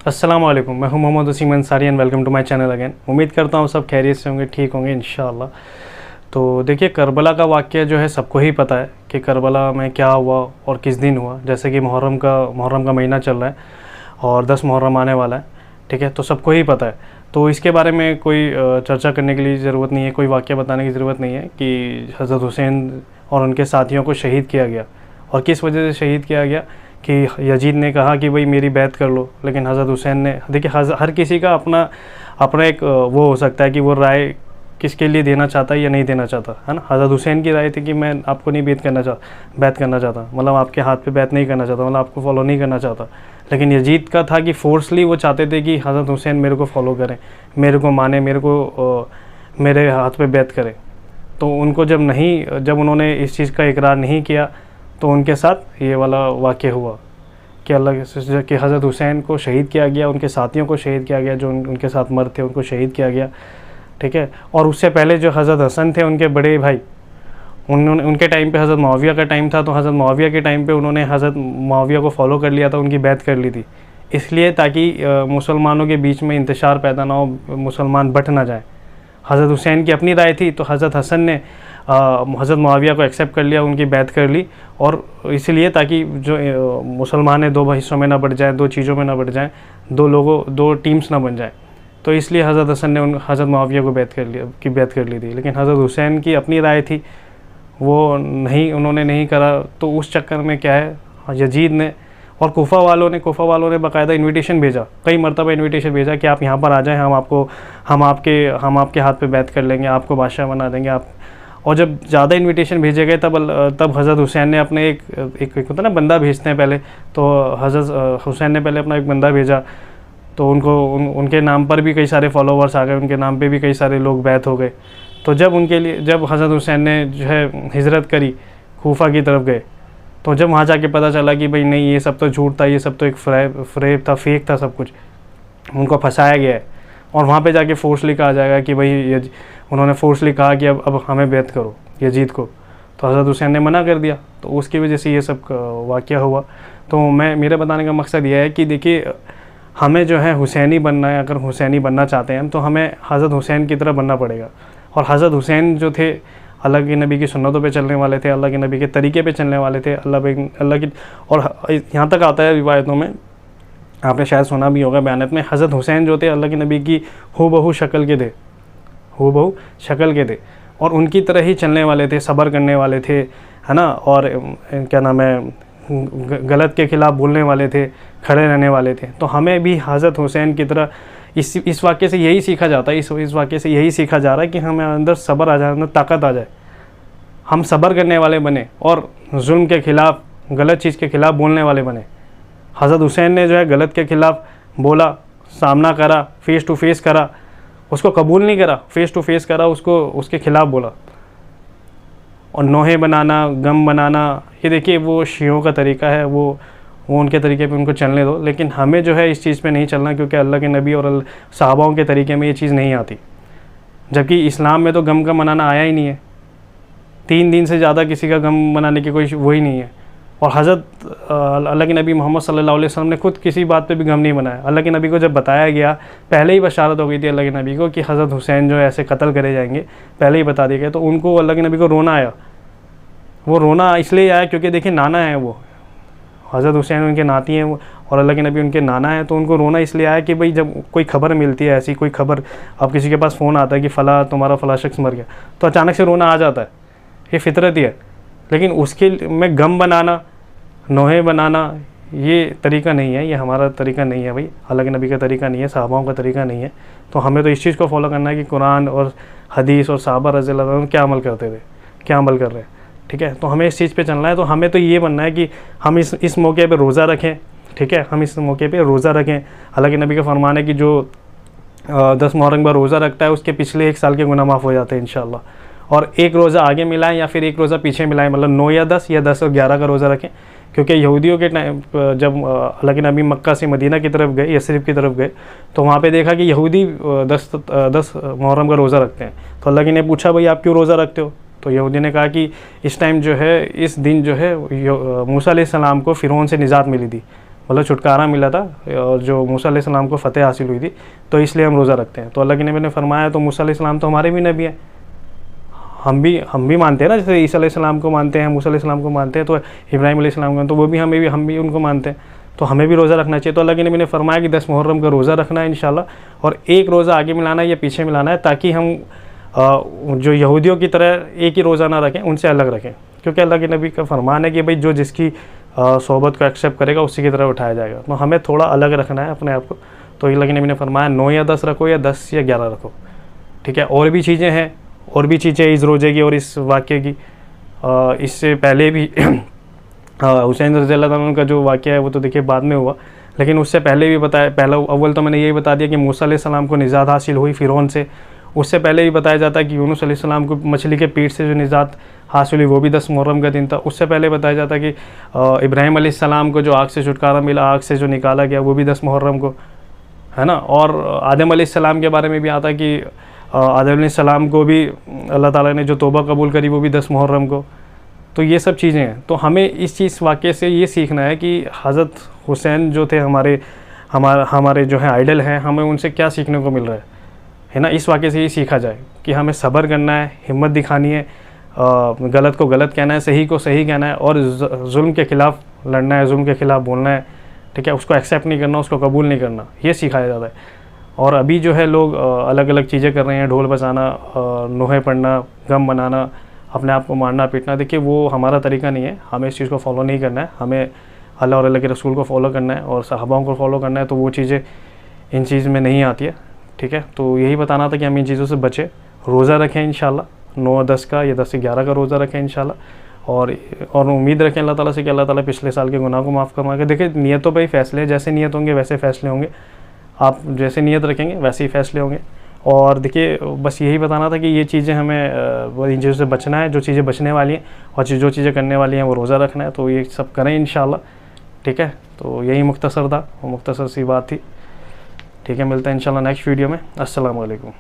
अस्सलाम वालेकुम, मैं हूं Mohammad Wasim Ansari and welcome to my channel again. उम्मीद करता हूं सब खैरियत से होंगे, ठीक होंगे इंशाअल्लाह। तो देखिए, करबला का वाक़या जो है सबको ही पता है कि करबला में क्या हुआ और किस दिन हुआ। जैसे कि मुहर्रम का महीना चल रहा है और 10 मुहर्रम आने वाला है, ठीक है। तो सबको ही पता है, तो इसके बारे में कोई चर्चा करने के लिए ज़रूरत नहीं है, कोई वाक़या बताने की ज़रूरत नहीं है कि हज़रत हुसैन और उनके साथियों को शहीद किया गया और किस वजह से शहीद किया गया। कि यजीद ने कहा कि भाई मेरी बैत कर लो, लेकिन हज़रत हुसैन ने, देखिए हर किसी का अपना अपना एक वो हो सकता है कि वो राय किसके लिए देना चाहता है या नहीं देना चाहता, है ना। हज़रत हुसैन की राय थी कि मैं आपको नहीं बैत करना चाहता, मतलब आपके हाथ पे बैत नहीं करना चाहता, मतलब आपको फॉलो नहीं करना चाहता। लेकिन यजीद का था कि फोर्सली वो चाहते थे कि हज़रत हुसैन मेरे को फॉलो करें, मेरे को माने, मेरे हाथ पे बैत करें। तो उनको जब उन्होंने इस चीज़ का इकरार नहीं किया तो उनके साथ ये वाला वाक़या हुआ कि कि हज़रत हुसैन को शहीद किया गया, उनके साथियों को शहीद किया गया, जो उनके साथ मर्द थे उनको शहीद किया गया, ठीक है। और उससे पहले जो हज़रत हसन थे, उनके बड़े भाई, उनके टाइम पे हज़रत मुआविया का टाइम था, तो हज़रत मुआविया के टाइम पे उन्होंने हज़रत मुआविया को फॉलो कर लिया था, उनकी बैत कर ली थी, इसलिए ताकि मुसलमानों के बीच में इंतशार पैदा ना हो, मुसलमान बट ना जाए। हज़रत हुसैन की अपनी राय थी, तो हज़रत हसन ने हज़रत मुआविया को एक्सेप्ट कर लिया, उनकी बैत कर ली, और इसलिए ताकि जो मुसलमान है दो हिस्सों में ना बढ़ जाए, दो चीज़ों में ना बढ़ जाए, दो टीम्स ना बन जाए। तो इसलिए हज़रत हसन ने हज़रत मुआविया को बैत कर ली थी। लेकिन हज़रत हुसैन की अपनी राय थी, वो उन्होंने नहीं करा। तो उस चक्कर में क्या है, यजीद ने और कोफा वालों ने बाकायदा इनविटेशन भेजा, कई मरतबा इनविटेशन भेजा कि आप यहाँ पर आ जाएं, हम आपके हाथ पे बैत कर लेंगे, आपको बादशाह बना देंगे आप। और जब ज़्यादा इनविटेशन भेजे गए तब हज़रत हुसैन ने अपने एक होता है ना, बंदा भेजते हैं पहले, तो हज़रत हुसैन ने पहले अपना एक बंदा भेजा, तो उनके नाम पर भी कई सारे फॉलोवर्स आ गए, उनके नाम पे भी कई सारे लोग बैत हो गए। तो जब हज़रत हुसैन ने जो है हिजरत करी, कूफा की तरफ गए, तो जब वहाँ जाके पता चला कि भाई नहीं, ये सब तो झूठ था, ये सब तो एक फ्रेब था, फेक था, सब कुछ उनको फंसाया गया है। और वहाँ पे जाके फोर्सली कहा जाएगा कि भाई उन्होंने फोर्सली कहा कि अब हमें बैत करो यजीद को, तो हज़रत हुसैन ने मना कर दिया। तो उसकी वजह से ये सब वाक़या हुआ। तो मेरे बताने का मकसद ये है कि देखिए, हमें जो है हुसैनी बनना है, अगर हुसैनी बनना चाहते हैं तो हमें हज़रत हुसैन की तरह बनना पड़ेगा। और हज़रत हुसैन जो थे, अल्लाह के नबी की सुन्नतों पे चलने वाले थे, अल्लाह के नबी के तरीके पे चलने वाले थे, अल्लाह की। और यहाँ तक आता है रिवायतों में, आपने शायद सुना भी होगा बयानत में, हज़रत हुसैन जो थे अल्लाह के नबी की हूबहू शक्ल के थे, और उनकी तरह ही चलने वाले थे, सब्र करने वाले थे, है ना। और क्या नाम है, गलत के ख़िलाफ़ बोलने वाले थे, खड़े रहने वाले थे। तो हमें भी हज़रत हुसैन की तरह इस वाक़े से यही सीखा जाता है, इस वाक़े से यही सीखा जा रहा है कि हमें अंदर सब्र आ जाए, अंदर ताकत आ जाए, हम सब्र करने वाले बने और जुल्म के ख़िलाफ़, गलत चीज़ के ख़िलाफ़ बोलने वाले बने। हज़रत हुसैन ने जो है गलत के ख़िलाफ़ बोला, सामना करा, फ़ेस टू फेस करा, उसको कबूल नहीं करा, फ़ेस टू फेस करा, उसके ख़िलाफ़ बोला। और नोहे बनाना, गम बनाना, ये देखिए वो शियों का तरीका है, वो उनके तरीके पे उनको चलने दो। लेकिन हमें जो है इस चीज़ पे नहीं चलना, क्योंकि अल्लाह के नबी और सहाबाओं के तरीके में ये चीज़ नहीं आती। जबकि इस्लाम में तो गम का मनाना आया ही नहीं है, 3 दिन से ज़्यादा किसी का गम मनाने की कोई वही नहीं है। और हज़रत अल्लाह के नबी मोहम्मद सल्लल्लाहु अलैहि वसल्लम ने खुद किसी बात पे भी गम नहीं मनाया। अल्लाह के नबी को जब बताया गया, पहले ही बशारत हो गई थी अल्लाह के नबी को कि हज़रत हुसैन जो है ऐसे कत्ल करे जाएंगे, पहले ही बता दिया गया, तो उनको, अल्लाह के नबी को रोना आया। वो रोना इसलिए आया क्योंकि देखिए नाना है, वो हज़रत हुसैन उनके नाती हैं, वो, और अल्लाह के नबी उनके नाना हैं। तो उनको रोना इसलिए आया कि भाई जब कोई खबर मिलती है, ऐसी कोई खबर, अब किसी के पास फ़ोन आता है कि तुम्हारा फ़ला शख्स मर गया, तो अचानक से रोना आ जाता है, ये फितरत ही है। लेकिन उसके में गम बनाना, नोहे बनाना, ये तरीका नहीं है, ये हमारा तरीका नहीं है भाई, अल्लाह के नबी का तरीका नहीं है, सहाबाओं का तरीका नहीं है। तो हमें तो इस चीज़ को फॉलो करना है कि कुरान और हदीस और सहाबा रज़ियल्लाहु अन्हुम क्या अमल करते थे, क्या अमल कर रहे हैं, ठीक है। तो हमें इस चीज़ पे चलना है। तो हमें तो ये बनना है कि हम इस मौके पे रोज़ा रखें, ठीक है, हम इस मौके पे रोज़ा रखें। अल्लाह के नबी का फरमान है कि जो 10 मुहर्रम का रोज़ा रखता है, उसके पिछले 1 साल के गुनाह माफ़ हो जाते हैं इंशाअल्लाह। और एक रोज़ा आगे मिलाएं या फिर एक रोज़ा पीछे मिलाएं, मतलब 9 या 10 या 10 और 11 का रोज़ा रखें। क्योंकि यहूदियों के टाइम, जब अल्लाह के नबी मक्का से मदीना की तरफ गए, यसरिब की तरफ गए, तो वहाँ पे देखा कि यहूदी 10 मुहर्रम का रोज़ा रखते हैं। तो अल्लाह के ने पूछा, भाई आप क्यों रोज़ा रखते हो? तो यहूदी ने कहा कि इस टाइम जो है, इस दिन जो है मूसा अलैहिस्सलाम को फ़िरौन से निजात मिली थी, मतलब छुटकारा मिला था, और जो मूसा अलैहिस्सलाम को फ़तेह हासिल हुई थी, तो इसलिए हम रोज़ा रखते हैं। तो अल्लाह के नबी ने फरमाया, तो मूसा अलैहिस्सलाम तो हमारे भी नबी हैं, हम भी मानते हैं ना, जैसे ईसा अलैहिस्सलाम को मानते हैं, मूसा अलैहिस्सलाम को मानते हैं, तो इब्राहिम अलैहिस्सलाम को, तो वो भी हम भी उनको मानते हैं, तो हमें भी रोज़ा रखना चाहिए। तो अल्लाह के नबी ने फरमाया कि 10 मुहर्रम का रोज़ा रखना है इंशाल्लाह, और एक रोज़ा आगे मिलाना है या पीछे मिलाना है, ताकि हम जो यहूदियों की तरह एक ही रोज़ा ना रखें, उनसे अलग रखें, क्योंकि अल्लाह के नबी का फरमान है कि भाई जो जिसकी सोहबत को एक्सेप्ट करेगा उसी की तरह उठाया जाएगा। तो हमें थोड़ा अलग रखना है अपने आप को। तो अल्लाह के नबी ने फरमाया 9 या 10 रखो, या 10 या 11 रखो, ठीक है। और भी चीज़ें हैं, और भी चीज़ें इस रोज़े की और इस वाक़े की। इससे पहले भी हुसैन रज़ी अल्लाह ताला का जो वाक़या है वो तो देखिए बाद में हुआ, लेकिन उससे पहले भी बताया, पहला अव्वल तो मैंने यही बता दिया कि मूसा अलैहिस्सलाम को निजात हासिल हुई फ़िरौन से। उससे पहले भी बताया जाता है कि यूनुस अलैहिस्सलाम को मछली के पेट से जो निजात हासिल हुई वो भी 10 मुहर्रम का दिन था। उससे पहले बताया जाता है कि इब्राहिम अलैहिस्सलाम को जो आग से छुटकारा मिला, आग से जो निकाला गया, वो भी 10 मुहर्रम को, है ना। और आदम अलैहिस्सलाम के बारे में भी आता है कि आदम अलैहिस्सलाम को भी अल्लाह ताला ने जो तौबा कबूल करी वो भी 10 मुहर्रम को। तो ये सब चीज़ें हैं। तो हमें इस चीज़ वाक़े से ये सीखना है कि हज़रत हुसैन जो थे हमारे जो है आइडल हैं, हमें उनसे क्या सीखने को मिल रहा है ना। इस वाक़े से ये सीखा जाए कि हमें सब्र करना है, हिम्मत दिखानी है, गलत को गलत कहना है, सही को सही कहना है, और जुल्म के ख़िलाफ़ लड़ना है, जुल्म के ख़िलाफ़ बोलना है, ठीक है। उसको एक्सेप्ट नहीं करना, उसको कबूल नहीं करना, ये सिखाया जाता है। और अभी जो है लोग अलग अलग चीज़ें कर रहे हैं, ढोल बजाना, नोहे पढ़ना, गम बनाना, अपने आप को मारना पीटना। देखिए वो हमारा तरीका नहीं है, हमें इस चीज़ को फॉलो नहीं करना है। हमें अल्लाह और अल्लाह के रसूल को फॉलो करना है और सहाबाओं को फॉलो करना है। तो वो चीज़ें इन चीज़ में नहीं आती है, ठीक है। तो यही बताना था कि हम इन चीज़ों से बचें, रोज़ा रखें इंशाल्लाह 9-10 का या 10 से 11 का रोज़ा रखें इंशाल्लाह, और उम्मीद रखें अल्लाह ताला से कि अल्लाह ताला पिछले साल के गुनाह को माफ़ करवाएगा। देखिए नियतों पर ही फ़ैसले, जैसे नियत होंगे वैसे फ़ैसले होंगे, आप जैसे नियत रखेंगे वैसे ही फ़ैसले होंगे। और देखिए बस यही बताना था कि ये चीज़ें हमें इन चीज़ों से बचना है, जो चीज़ें बचने वाली हैं, और जो चीज़ें करने वाली हैं वो रोज़ा रखना है। तो ये सब करें इंशाल्लाह, ठीक है। तो यही मुख्तसर था, वो मुख्तसर सी बात थी, ठीक है। मिलते हैं इंशाल्लाह नेक्स्ट वीडियो में। अस्सलाम वालेकुम।